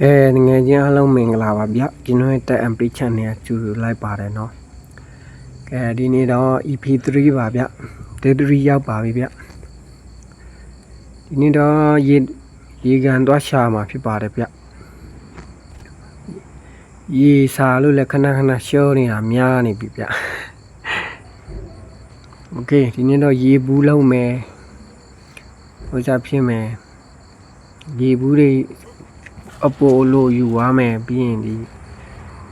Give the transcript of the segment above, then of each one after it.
ကဲငယ်ချင်းအားလုံးမင်္ဂလာပါဗျကျွန်တော်ရဲ့တက် MP channel ကြိုလိုက်ပါတယ်เนาะကဲဒီနေ့တော့ EP3 ပါဗျ Day 3ရောက်ပါပြီဗျဒီနေ့တော့ရေကန်သွားရှာမှာဖြစ်ပါတယ်ဗျရေစာလို့လည်းခဏရှောနေတာများနေပြီဗျโอเคဒီနေ့တော့ရေဘူးလုံးမယ်ဟိုစားဖြစ်မယ်ရေဘူးတွေအပိုလိုယူသွားမယ်ပြီးရင်ဒီ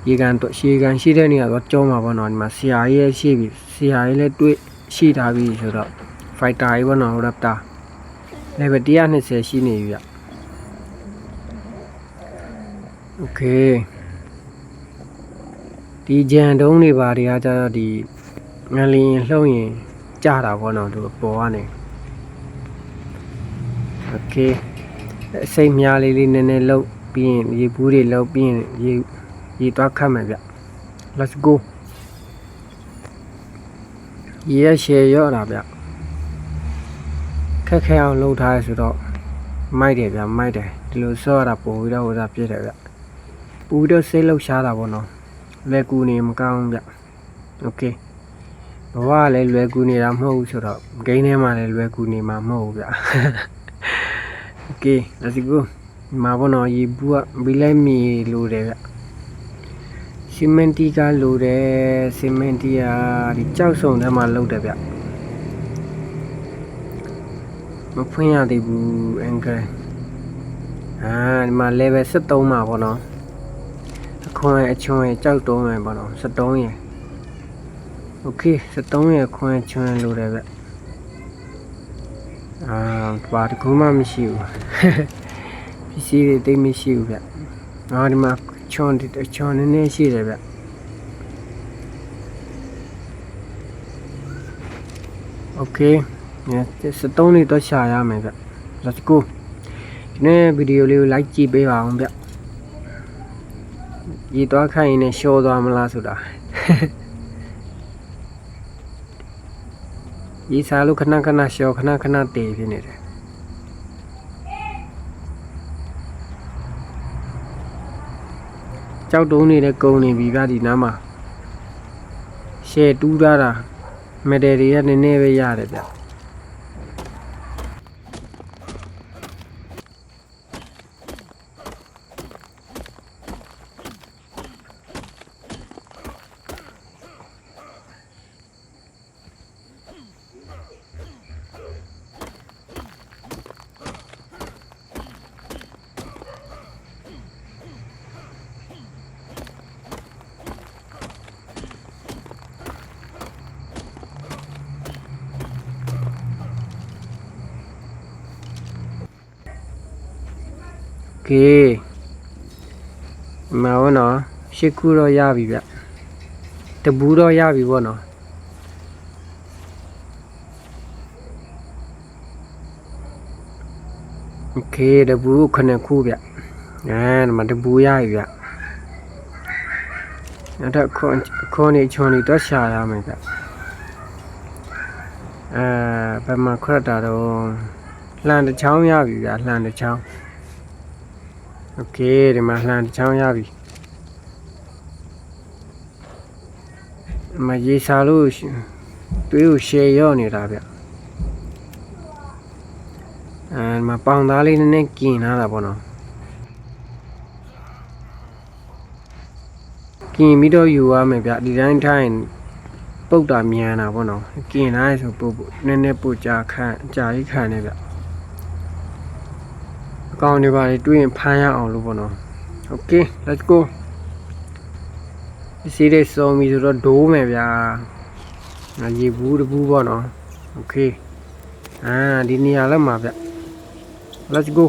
ရေကန်တော့ရှေကန်ရှိတဲ့နေရာတော့ကြောမှာပေါ့နော်ဒီမှာဆရာကြီးရဲ့ရှိပြီဆရာကြီးလည်းတွေ့ရှိထားပြီဆိုတော့ fighter ကြီးပေါ့နော် raptor level 120ရှိနေပြီဗျโอเคဒီဂျန်တုံးတွေပါတွေကကျတော့ဒီငလျင်လှုပ်ရင်ကြတာပေါ့နော်သူပေါ်ကနေโอเคစိတ်များလေးနည်းနည်းလှုပ်ပြီးရင်ရေဘူးတွေလှုပ်ပြီးရင်ရေသွားခတ်မယ်ဗျ let's go ရေရရှယ်ရော့တာဗျခက်ခဲအောင်လှုပ်ထားရဆိုတော့မိုက်တယ်ဗျမိုက်တယ်ဒီလိုဆော့ရတာပို့ပြီးတော့ဟိုစားပြည့်တယ်ဗျပူပြီးတော့စိတ်လှုပ်ရှားတာပေါ့နော်လွယ်ကူနေမကောင်းဗျโอเคဘဝလည်းလွယ်ကူနေတာမဟုတ်ဘူးဆိုတော့ဂိမ်းထဲမှာလည်းလွယ်ကူနေမှာမဟုတ်ဘူးဗျโอเค let's go မှာပေါ့နော်ရေဘူးကဘီလိုက်မီလိုတယ်ဗျစီမင်တီကလိုတယ်စီမင်တီကဒီကြောက်စုံထဲမှာလုပ်တယ်ဗျမဖွင့်ရသေးဘူးအင်္ဂလိပ်ဒီမှာ level 73မှာပေါ့နော်အချွန်ရဲ့ကြောက်တုံးရယ်ပေါ့နော်73ရယ်โอเค73ရယ်ခွန်ချွန်လိုတယ်ဗျဘာတကူမှမရှိဘူးပစ္စည်းတွေတိတ်မရှိဘူးဗျဒီမှာချွန်နည်းနည်းရှိတယ်ဗျโอเค73လေးတော့ရှာရမယ်ဗျ let's go ဒီနေ့ဗီဒီယိုလေးကို like ကြည့်ပေးပါအောင်ဗျရေသွားခိုင်းရင်လည်းရှော့သွားမလားဆိုတာရေစားလို့ခဏရှော့ခဏတေးဖြစ်နေတယ်ကြောက်တုံးနေလည်းကုန်နေပြီဗျဒီနားမှာရှယ်တူးထားတာမက်တယ်တွေကနည်းနည်းပဲရတယ်ဗျโอเคမှာဘောနော်ရှစ်ခုတော့ရပြီဗျတဘူးတော့ရပြီပေါ့နော်โอเคတဘူး9ခုဗျဒီမှာတဘူးရပြီဗျနောက်တော့ခွန်နေချွန်နေတော့ရှာရမယ်ဗျဘယ်မှာခရတာတော့လှန်တစ်ချောင်းရပြီဗျလှန်တစ်ချောင်းโอเคဒီမှာလှန်တစ်ချောင်းရပြီမရေစာလို့တွေးကိုရှယ်ရော့နေတာဗျမပေါင်သားလေးနည်းနည်းกินလာတာပေါ့နော်กินပြီးတော့ယူရမယ်ဗျဒီတိုင်းထိုင်ပုတ်တာမြန်တာပေါ့နော်กินလာဆိုပုတ်နည်းနည်းပုတ်ကြာကြီးခံနေဗျအကောင်တွေပါလေတွေးရင်ဖမ်းရအောင်လို့ပေါ့နော်โอเค let's go ဒီစီးလေးစုံပြီဆိုတော့ဒိုးမယ်ဗျာရေဘူးတဘူးပေါ့နော်โอเคဒီနေရာလက်မှာဗျ let's go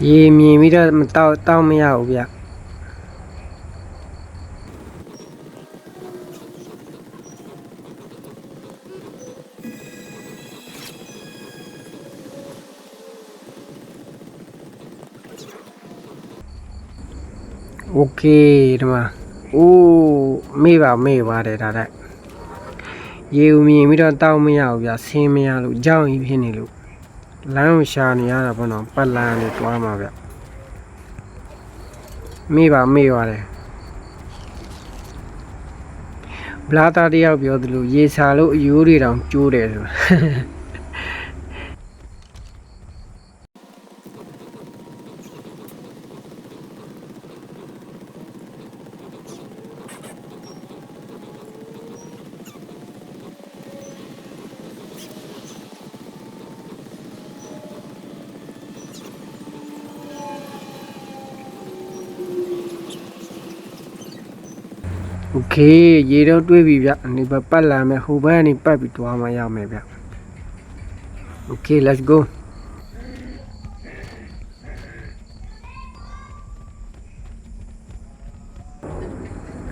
ရေမြင်ပြီးတော့မတောက်မရဘူးဗျโอเคဒီမှာအိုးမေ့ပါတယ်ဒါတဲ့ရေမြင်ပြီးတော့တောက်မရဘူးဗျဆင်းမရလို့ကြောက်ရင်ဖြစ်နေလို့လမ်းကိုရှာနေရတာပေါ့နော်ပတ်လန်းနဲ့တွားမှာဗျမေ့ပါတယ်ဘလာတာတယောက်ပြောသလိုရေစာလို့အယိုးတွေတောင်ကျိုးတယ်ဆိုတာโอเคရေတော့တွေးပြီဗျဒီဘက်ပတ်လာမယ်ဟိုဘက်ကနေပတ်ပြီးတွားမှရမယ်ဗျโอเค let's go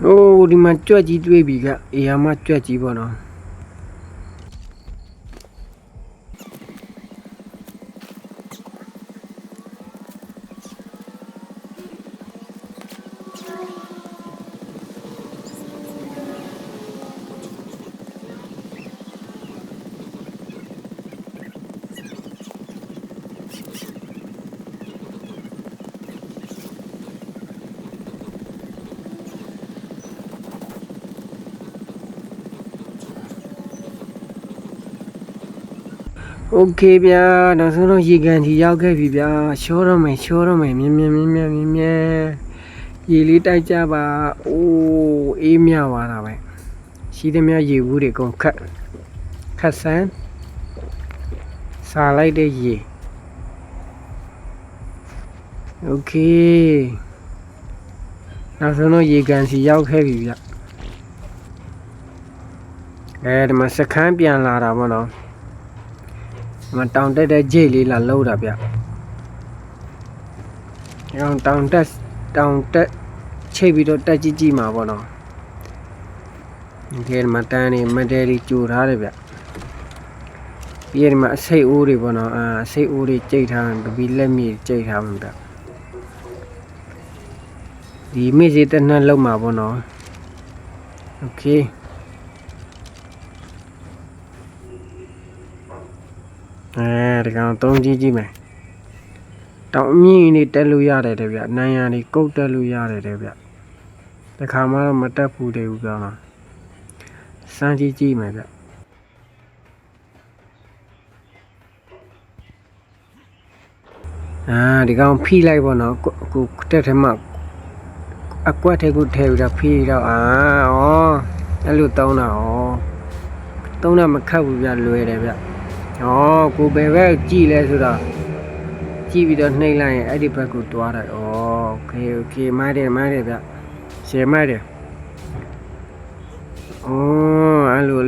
โอ้ဒီမှာကြွက်ကြီးတွေးပြီဗျအေးရမကြွက်ကြီးပေါ့နော်โอเคဗျာနောက်ဆုံးတော့ရေကန်ကြီးရောက်ခဲ့ပြီဗျာရှောတော့မယ်မြင်းရေလေးတိုက်ကြပါအိုးအေးမြသွားတာပဲရှိသမျှရေဘူးတွေအကုန်ခတ်ဆန်းစားလိုက်တဲ့ရေโอเคနောက်ဆုံးတော့ရေကန်စီရောက်ခဲ့ပြီဗျဒီမှာစခန်းပြန်လာတာပေါ့နော်မတောင်တက်တဲ့ဂျိတ်လေးလာလှုပ်တာဗျ။တောင်တက်ချိတ်ပြီးတော့တက်ကြည့်မှာပေါ့နော်။ဒီမှာတန်းနေမတဲလေးကြိုထားတယ်ဗျ။ပြီးရင်ဒီမှာအစိတ်အိုးတွေပေါ့နော်။အစိတ်အိုးတွေကြိတ်ထားတယ်ဘီလက်မြေကြိတ်ထားမှာဗျ။ဒီမိစေတနက်လောက်မှာပေါ့နော်။ Okayဒီကောင်သုံးကြည့်မယ်တောင်အမြင့်နေတက်လို့ရတယ်တဲ့ဗျနိုင်ရနေကုတ်တက်လို့ရတယ်တဲ့ဗျတခါမှတော့မတက်ဘူးတဲ့ဦးကောင်လားစမ်းကြည့်မယ်ဗျဒီကောင်ဖိလိုက်ပေါ့နော်ကိုတက်ထဲမှာအကွက်ထဲကိုထည့်ပြီးတော့ဖိတော့ဩအဲ့လိုတောင်းတာတောင်းတာမခတ်ဘူးဗျလွယ်တယ်ဗျကိုဘယ်ဘက်ကြည့်လဲဆိုတော့ကြည့်ပြီးတော့နှိမ့်လိုက်ရင်အဲ့ဒီဘက်ကိုတွားတယ်โอเคမိုက်တယ်ဗျရှယ်မိုက်တယ်အဲ့လို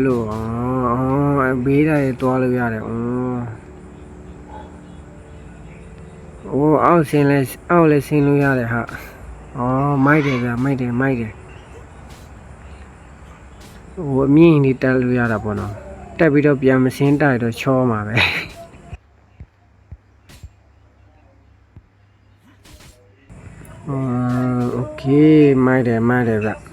ဘေးတာတွေတွားလို့ရတယ်အောက်ဆင်းလဲဆင်းလို့ရတယ်ဟာမိုက်တယ်ဗျမိုက်တယ်အမြင့်နေတက်လို့ရတာပေါ့နော်တက်ပြီးတော့ပြန်မစင်းတိုက်တော့ချောမှာပဲโอเคမိုက်တယ်ဗျ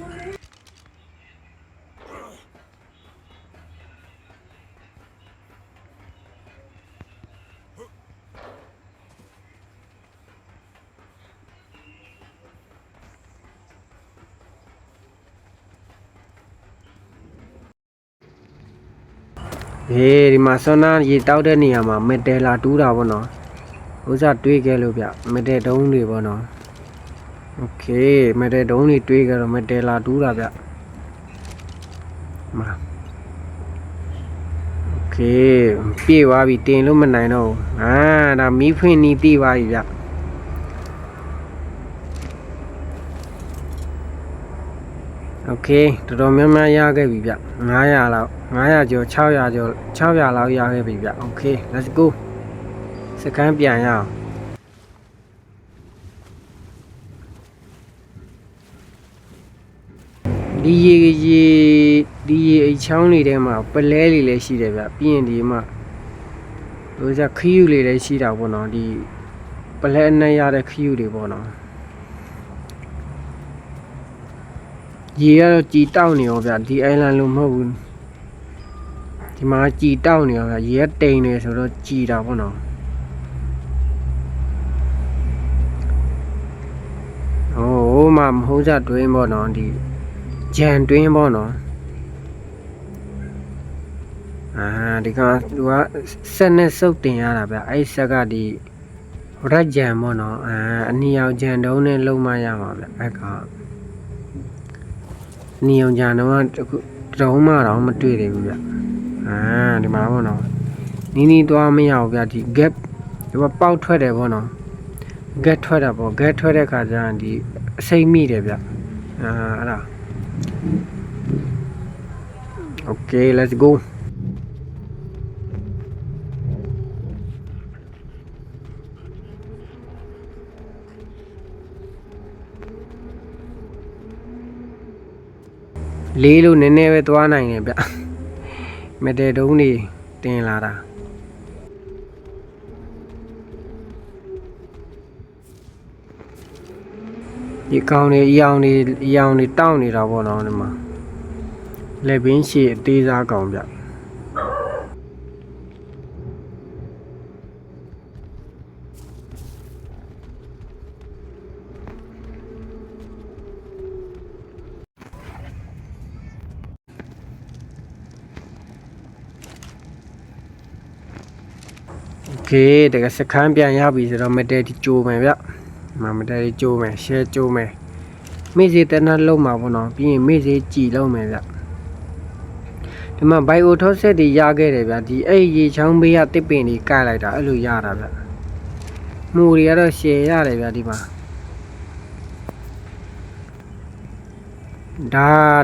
ဒီမှာဆောနာရေတောက်တဲ့နေရာမှာမက်တယ်လာတူးတာပေါ့နော်ဥစားတွေးခဲ့လို့ဗျမက်တယ်တုံးတွေပေါ့နော်โอเคမက်တယ်တုံးတွေတွေးကြတော့မက်တယ်လာတူးတာဗျမှာโอเคပြေးသွားပြီတင်လို့မနိုင်တော့ဘူးဒါမီးဖွင့်နီးပြေးသွားပြီဗျโอเคတော်တော်များများရခဲ့ပြီဗျ900လောက်900ကျော်600လောက်ရခဲ့ပြီဗျโอเค let's go စကန်ပြန်ရအောင် ဒီချောင်းလေးထဲမှာပလဲလေးလည်းရှိတယ်ဗျပြီးရင်ဒီမှာဟိုခီးယူလေးလည်းရှိတာပေါ့နော်ဒီပလဲအနှံ့ရတဲ့ခီးယူတွေပေါ့နော်ရေကတော့ကြည်တောက်နေရောဗျဒီအိုင်လန်လိုမဟုတ်ဘူးဒီမှာကြည်တောက်နေရောဗျရေကတိမ်နေဆိုတော့ကြည်တာပေါ့နော်ဟိုမှာမဟုတ်ကြတွင်းပေါ့နော်ဒီဂျန်တွင်းပေါ့နော်ဒီကသူကဆက်နဲ့စုပ်တင်ရတာဗျအဲ့ဆက်ကဒီရက်ဂျန်ပေါ့နော်အနီရောင်ဂျန်တုံးနဲ့လုံမရမှာဗျအဲ့ကနီယောင်ဂျန်တော့တုံးမတော့မတွေ့သေးဘူးဗျဒီမှာပေါ့နော်နီးသွားမရဘူးဗျဒီ gap ဒီကပေါက်ထွက်တယ်ပေါ့နော် gap ထွက်တာပေါ့ gap ထွက်တဲ့ခါကျရင်ဒီအစိမ့်မိတယ်ဗျအဲ့ဒါ okay let's go လေးလို့နည်းနည်းပဲသွားနိုင်တယ်ဗျမတဲတုံးနေတင်လာတာဒီကောင်တွေအယောင်တွေတောင်းနေတာပေါ့နော်ဒီမှာလက်ပင်ရှည်အသေးစားကောင်ဗျโอเคတကယ်စခန်းပြန်ရပြီဆိုတော့မတဲဒီကြိုမယ်ဗျမတဲဒီကြိုမယ် share ကြိုမယ်မိစေတနတ်လုံးမှာပေါ့နော်ပြီးရင်မိစေကြည်လုံးမယ်ဗျဒီမှာဘိုင်အိုထောဆက်တွေရခဲ့တယ်ဗျဒီအဲ့ရေချောင်းဘေးကတစ်ပင်တွေကတ်လိုက်တာအဲ့လိုရတာဗျမှုတွေကတော့ share ရတယ်ဗျဒီမှာ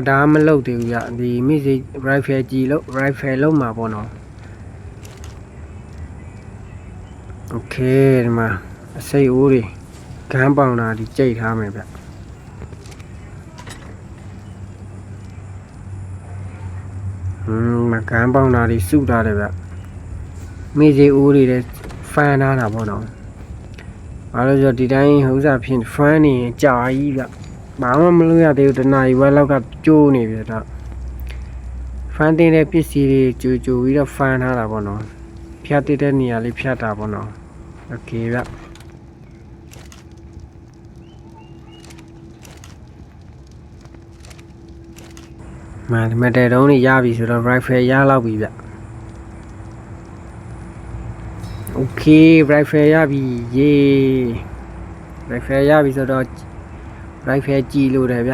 ဒါမလုပ်သေးဘူးဗျဒီမိစေ rifle ကြည်လို့ rifle လုံးမှာပေါ့နော်โอเคဒီမှာအစိတ်အိုးတွေဂန်းပေါင်တာဒီကြိတ်ထားမယ်ဗျမဂန်းပေါင်တာဒီစုထားတယ်ဗျမိစေအိုးတွေလည်းဖန်ထားတာပေါ့နော်ဘာလို့ဆိုဒီတိုင်းဟိုးစားဖြင့်ဖန်နေကြာကြီးဗျဘာမှမလုပ်ရသေးဘူးတနားရီဝက်လောက်ကကျိုးနေပြီတော့ဖန်တင်တဲ့ပစ္စည်းတွေကြိုပြီးတော့ဖန်ထားတာပေါ့နော်ဖြတ်တဲ့နေရာလေးဖြတ်တာပေါ့နော်โอเคဗျမတဲတုံးနေရပြီဆိုတော့ rifle ရလောက်ပြီဗျโอเค rifle ရပြီယေ rifle ရပြီဆိုတော့ rifle ကြည်လို့တယ်ဗျ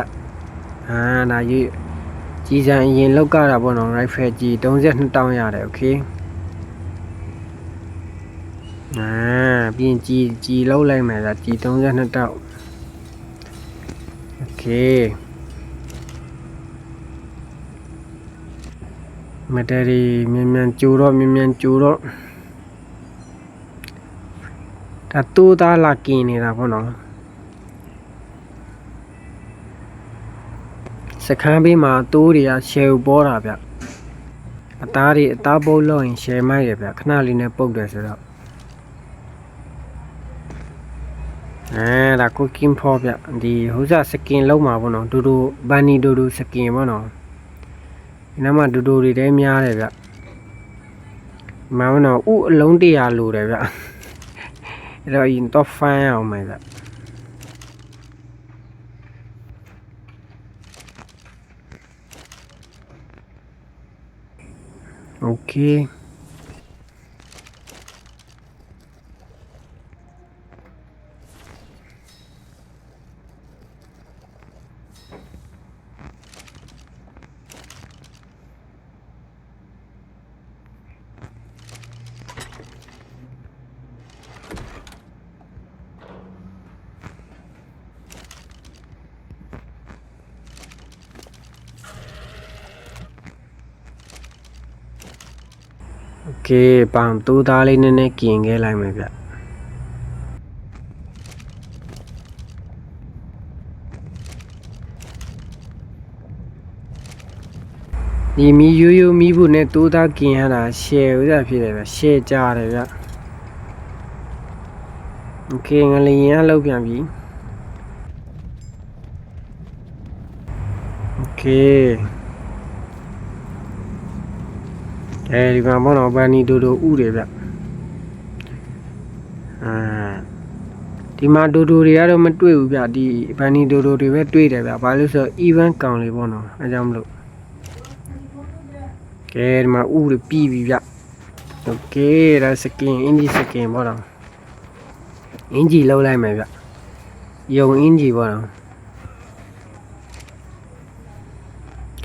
ဒါရေးကြည်စံအရင်လောက်ကတာပေါ့နော် rifle ကြည်32တောင်းရတယ်โอเคပြီးရင်ကြည်လောက်လိုက်မယ်ဗျကြည်32တောက်โอเคမတဲရီမြန်ကြိုတော့ဒါတိုးသားလာกินနေတာပေါ့နော်စခန်းဘေးမှာတိုးတွေကရှယ်ပေါ်တာဗျအသားပုတ်လို့ရင်ရှယ်မိုက်ရဗျခဏလေးနဲ့ပုတ်တယ်ဆိုတော့ဒါကိုကင်းဖော်ဗျဒီဟိုးစားစကင်လုံးမှာပေါ့နော်ဒူဘန်နီဒူစကင်ပေါ့နော်ဒီနားမှာဒူတွေတဲများတယ်ဗျမောင်တော့ဥအလုံး100လိုတယ်ဗျအဲ့တော့ရင်တော့ဖန်အောင်မယ်ဗျโอเคโอเคပေါင်တိုးသားလေးနည်းနည်းกินခဲ့လိုက်မယ်ဗျ ဒီမီရိုးရိုးမီးဖို့နဲ့တိုးသားกินရတာရှယ်ဥစားဖြစ်တယ်ဗျရှယ်ကြတယ်ဗျโอเคငလျင်ကလောက်ပြန်ပြီโอเคဒီမှာဘောတော့ဗန်နီဒိုဒိုဥတယ်ဗျဒီမှာဒိုဒိုတွေကတော့မတွေ့ဘူးဗျဒီဗန်နီဒိုဒိုတွေပဲတွေ့တယ်ဗျဘာလို့ဆို event ကောင်လေးပေါ့နော်အဲကြောင့်မလို့ကဲဒီမှာဥတွေပြီးပြီဗျโอเคဒါစကင်အင်ဂျီစကင်ပေါ့တော့အင်ဂျီလောက်လိုက်မယ်ဗျယုံအင်ဂျီပေါ့တော့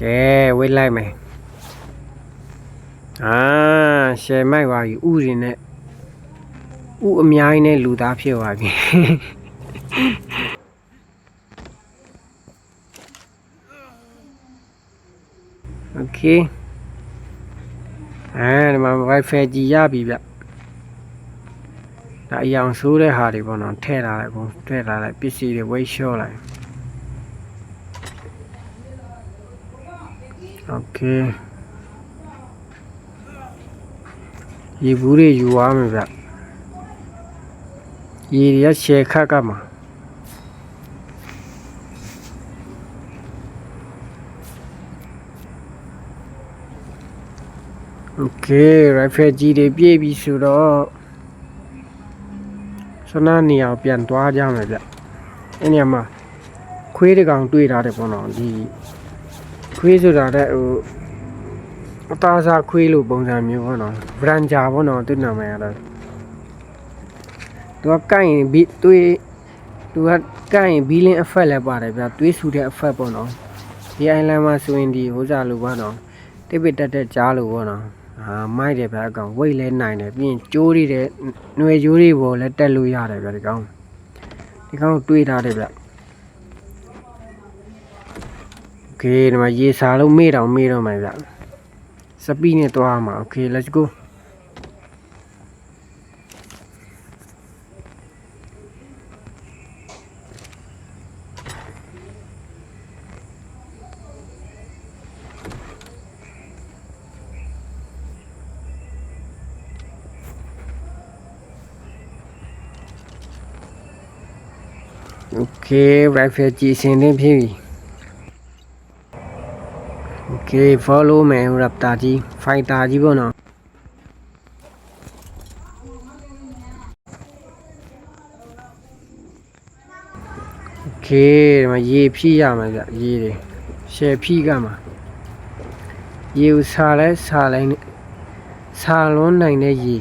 ကဲဝေးလိုက်မယ်ရှယ်မိုက်သွားပြီဥတွေနဲ့ဥအများကြီးနဲ့လူသားဖြစ်သွားပြီโอเคဒီမှာ Wi-Fi ကြည်ရပြီဗျဒါအယောင်ဆိုးတဲ့ဟာတွေပေါ့နော်ထည့်ထားလိုက်ကုန်ထည့်ထားလိုက်ပစ္စည်းတွေဝိတ်လျှော့လိုက်โอเคရေဘူးတွေယူသွားမယ်ဗျရေရရှယ်ခတ်ကမှာโอเค Wi-Fi ကြီးတွေပြည့်ပြီဆိုတော့စနာနေအောင်ပြန်သွားကြမယ်ဗျအဲ့နေရာမှာခွေးတကောင်တွေ့ထားတယ်ပေါ့နော်ဒီခွေးဆိုတာတဲ့ဟိုအသားစားခွေးလိုပုံစံမျိုးပေါ့နော်ဗရန်ဂျာပေါ့နော်သူ့နာမည်ကတော့သူကကိုင်ဘီတွေးသူကကိုင်ဘီလင်းအဖက်လည်းပါတယ်ဗျတွေးဆူတဲ့အဖက်ပေါ့နော်ဒီအိုင်လန်မှာဆိုရင်ဒီဟိုစားလိုပေါ့နော်တိပစ်တက်ကြားလို့ပေါ့နော်မိုက်တယ်ဗျအကောင်ဝိတ်လဲနိုင်တယ်ပြီးရင်ကျိုးတွေတဲ့ຫນွေကျိုးတွေပေါ်လဲတက်လို့ရတယ်ဗျဒီကောင်တွေးထားတယ်ဗျโอเคဒီမှာရေစာလို့မေ့တော့မယ်ဗျစပီးနဲ့သွားမှာโอเค let's go โอเค Wi-Fi ကြည်စင်နေပြီโอเค follow မယ် Raptor ကြီး Fighter ကြီးပေါ့နော်โอเคဒီမှာရေဖြည့်ရမှာဗျရေတွေရှယ်ဖြည့်ကမှာရေကိုစားလိုက်စားလွန်းနိုင်တဲ့ရေ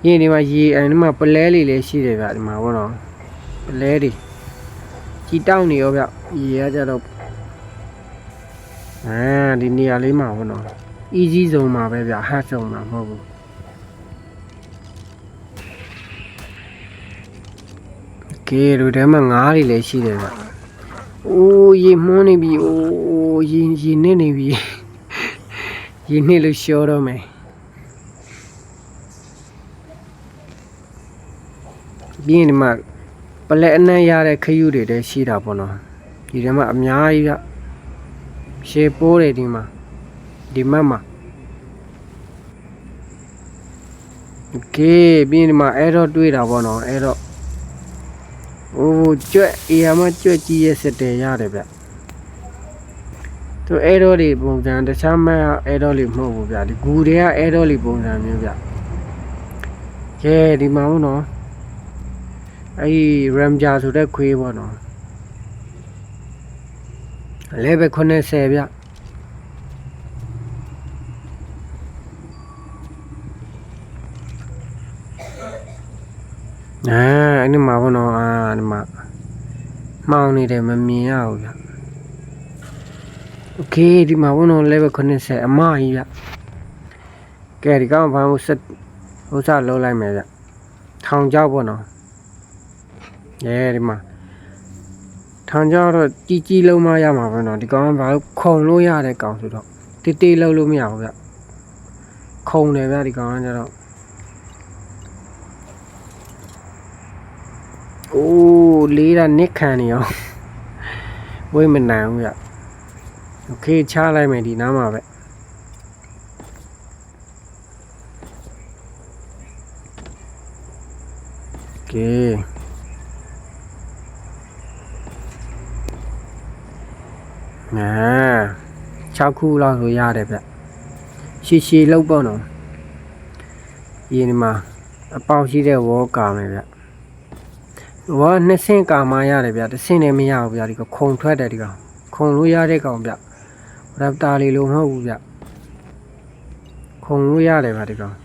ဒီမှာရေဒီမှာပလဲလေးလည်းရှိတယ်ဗျဒီမှာပေါ့နော်ပလဲတွေကြီးတောင်းနေရောဗျရေကကြတော့ဒီနေရာလေးမှာပေါ့နော် easy zone မှာပဲဗျ hard zone မှာမဟုတ်ဘူးကဲတို့ထဲမှာငါးတွေလည်းရှိတယ်ဗျအိုးရေမွန်းနေပြီအိုးရေနစ်နေပြီရေနစ်လို့ရှော့တော့မယ်ပြီးရင်ဒီမှာပလဲအနှံ့ရတဲ့ခရုတွေလည်းရှိတာပေါ့နော်ဒီထဲမှာအများကြီးဗျရှေးပိုးတယ်ဒီမှာဒီမတ်မှာโอเคပြီးရင်ဒီမှာအဲ့တော့တွေးတာပေါ့နော်အဲ့တော့ကြွက်အေးမှာကြွက်ကြီးရဲ့စတဲ့ရတယ်ဗျသူအဲ့တော့ဒီပုံစံတခြားမဲ့အဲ့တော့လေးမဟုတ်ဘူးဗျဒီဂူတွေကအဲ့တော့လေးပုံစံမျိုးဗျကဲဒီမှာဟုတ်နော်အဲ့ Ramja ဆိုတဲ့ခွေးပေါ့နော်level 90ဗျအဲ့ဒီမှာပေါ့နော်ဒီမှာမှောင်နေတယ်မမြင်ရဘူးဗျโอเคဒီမှာပေါ့နော် level 90အမကြီးဗျကဲဒီကောင်ဘာလို့ဟိုစားလုံးလိုက်မယ်ဗျထောင်ကြောက်ပေါ့နော်ဒီမှာထောင်ကြောက်တော့ကြီးလုံးမရမှာပေါ့နော်ဒီကောင်ကဘာလို့ခုံလို့ရတဲ့ကောင်ဆိုတော့တေးလုံးလို့မရဘူးဗျခုံတယ်ဗျဒီကောင်ကကျတော့အိုးလေးတာနစ်ခံနေရောဝိမနိုင်ဘူးဗျ โอเคချလိုက်မယ်ဒီနားမှာပဲโอเค6ခုလောက်ဆိုရတယ်ဗျရှည်လောက်ပေါ့နော်ဒီမှာအပေါက်ရှိတဲ့ဝေါ်ကာမယ်ဗျဝါနှစ်ဆင့်ကာမှရတယ်ဗျတစ်ဆင့်နဲ့မရဘူးဗျဒီကခုံထွက်တယ်ဒီကောင်ခုံလို့ရတဲ့ကောင်ဗျရပ်တာလေးလို့မဟုတ်ဘူးဗျခုံလို့ရတယ်ဗျဒီကောင်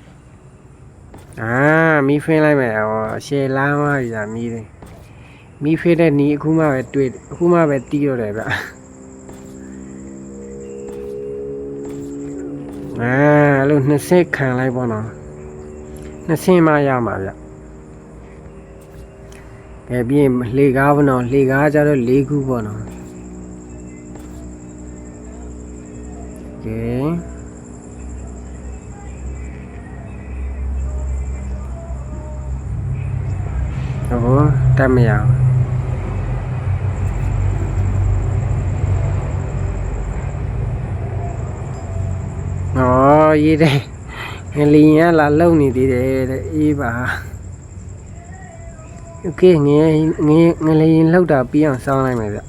မီးဖင်းလိုက်မယ်ရှယ်လမ်းမကြီးဗျမီးဖင်းတဲ့နီးအခုမှပဲတွေ့အခုမှပဲတီးရတယ်ဗျအဲ့လိုနှစ်ဆင့်ခံလိုက်ပေါ့နော်နှစ်ဆင့်မှရမှာဗျပြီးရင်လှေကားပေါ့နော်လှေကားကြတော့၄ခုပေါ့နော်โอเคဟုတ်တတ်မရအောင်ရေးတယ်ငလီရလာလုံနေသေးတယ်တဲ့အေးပါโอเคငလီလောက်တာပြီးအောင်စောင်းလိုက်မယ်ဗျ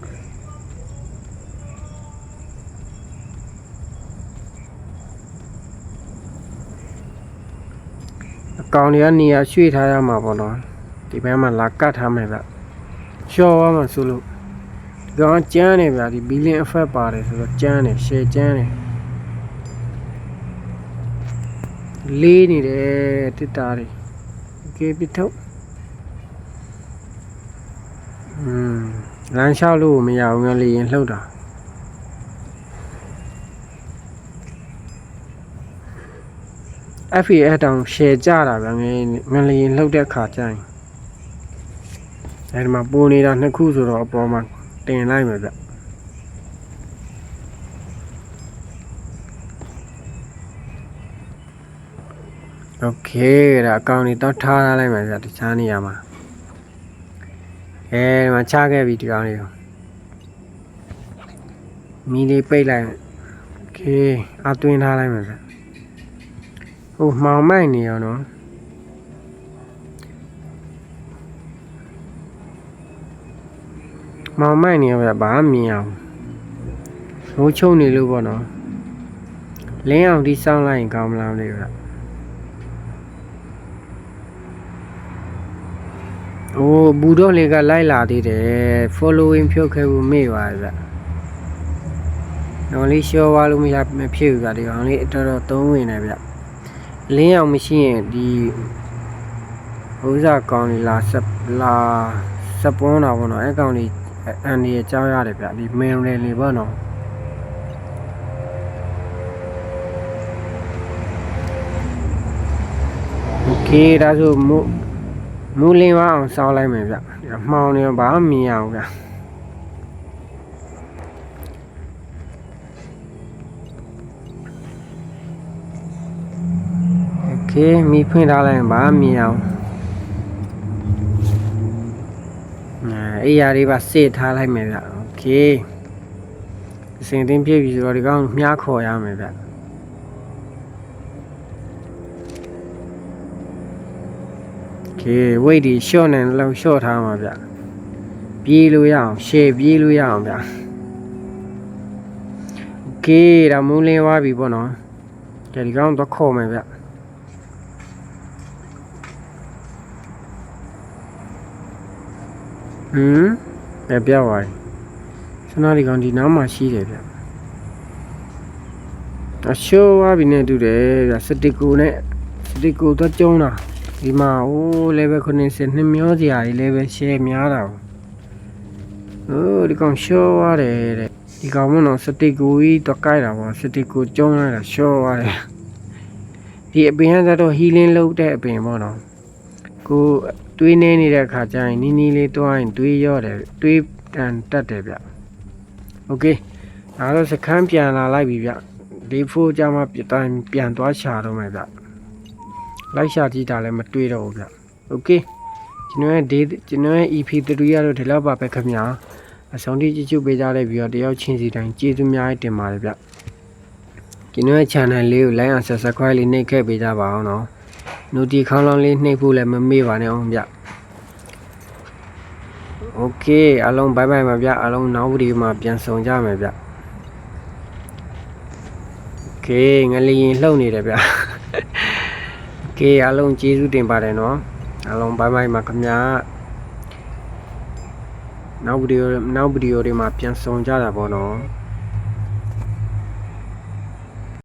အကောင်တွေကနေရာရွှေ့ထားရမှာပေါ့နော်ဒီဘက်မှာလာကတ်ထားမယ်ဗျရှော့သွားမှဆိုလို့ဒီကောင်ကျန်းနေဗျဒီဘီလင်းအဖက်ပါတယ်ဆိုတော့ကျန်းနေရှယ်ကျန်းနေလေးနေတယ်တစ်တာတွေโอเคပြထုတ်လမ်းလျှောက်လို့မရဘူးငလီရင်လှုပ်တာFA တောင်ရှယ်ကြတာဗျငလီရင်လှုပ်တဲ့ခါကျရင်အဲဒီမှာပိုနေတာနှစ်ခုဆိုတော့အပေါ်မှာတင်လိုက်မယ်ဗျโอเคဒါအကောင်ကြီးတော့ထားလိုက်မယ်ဗျတခြားနေရာမှာဒီမှာချခဲ့ပြီဒီကောင်လေးကိုမီလေးပိတ်လိုက်โอเคအသွင်းထားလိုက်မယ်ဗျဟိုမှောင်မိုက်နေရောနော်မှောင်မိုက်နေရောဗျဘာမှမြင်အောင်မိုးချုံနေလို့ပေါ့နော်လင်းအောင်ဒီစောင်းလိုက်ရင်ကောင်းမလားမသိဘူးဗျโอ้ဘူတော့လေးကလိုက်လာသေးတယ် following ဖြုတ်ခဲ့ဘူးမေ့ပါဗျ။တော့လေးရှော့သွားလို့မဖြစ်ဘူးဗျဒီကောင်လေးတော်တော်သုံးဝင်နေဗျ။လင်းအောင်မရှိရင်ဒီဥစားကောင်လေးလာစပွန်းတာပေါ့နော်အဲကောင်လေးအန်ဒီရဲ့ကြောင်းရတယ်ဗျဒီမင်းလေးလေးပေါ့နော်။ Okay ဒါဆိုမူလင်းအောင်စောင်းလိုက်မယ်ဗျမှောင်နေဘာမှမမြင်အောင်ဗျโอเคမီးဖွင့်ထားလိုက်ဘာမှမမြင်အောင်အေးရလေးပါစေ့ထားလိုက်မယ်ဗျโอเคအစင်တင်းပြည့်ပြီဆိုတော့ဒီကောင်မြားခေါ်ရမယ်ဗျโอเคဝိတ်ဒီရှော့နေလောက်ရှော့ထားမှာဗျပြေးလို့ရအောင်ရှေ့ပြေးလို့ရအောင်ဗျโอเคဒါမူးလင်းသွားပြီပေါ့နော်ဒီကောင်တော့ခေါ်မယ်ဗျပြောက်သွားပြီစနာဒီကောင်ဒီနားမှာရှိတယ်ဗျအရှိုးသွားပြီနဲ့တူတယ်ဗျစတစ်ကိုတော့ကျုံးတာဒီမှာဟို level 90နှစ်မျောစရာကြီး level share များတာဒီကောင်ရှော့ရတယ်တဲ့ဒီကောင်မနော်စတစ်ကိုကြီးတော့ကိုက်တာပေါ့စတစ်ကိုကျုံးလိုက်တာရှော့ရတယ်ဒီအပင်ကတော့ healing လုပ်တဲ့အပင်ပေါ့နော်ကိုတွေးနေနေတဲ့အခါကျရင်နီးလေးတွားရင်တွေးရော့တယ်တွေးတန်တက်တယ်ဗျโอเคဒါတော့စခန်းပြန်လာလိုက်ပြီဗျဒီဖိုးကြမှာပြန်သွားရှာတော့မယ်ဗျလိုက်ရှာကြည့်တာလည်းမတွေ့တော့ဘူးဗျโอเคကျွန်တော်ရဲ့ EP3 ရတော့ဒီလောက်ပါပဲခင်ဗျာ အဆုံးထိကြည့်ပေးကြတဲ့ပြီးတော့တယောက်ချင်းစီတိုင်းကျေးဇူးများတင်ပါတယ်ဗျကျွန်တော်ရဲ့ channel လေးကို like and subscribe လေးနှိပ်ခဲ့ပေးကြပါအောင်နော် notification ခေါင်းလောင်းလေးနှိပ်ဖို့လည်းမမေ့ပါနဲ့အောင်ဗျโอเคအားလုံး bye bye ပါဗျအားလုံးနောက်ဗီဒီယိုမှာပြန်ဆုံကြမယ်ဗျโอเคငလျင်လှုပ်နေတယ်ဗျโอเคအားလုံးကျေးဇူးတင်ပါတယ်နော်အားလုံး bye bye ပါခင်ဗျာနောက်ဗီဒီယိုတွေမှာပြန်ဆုံကြတာပေါ့နော်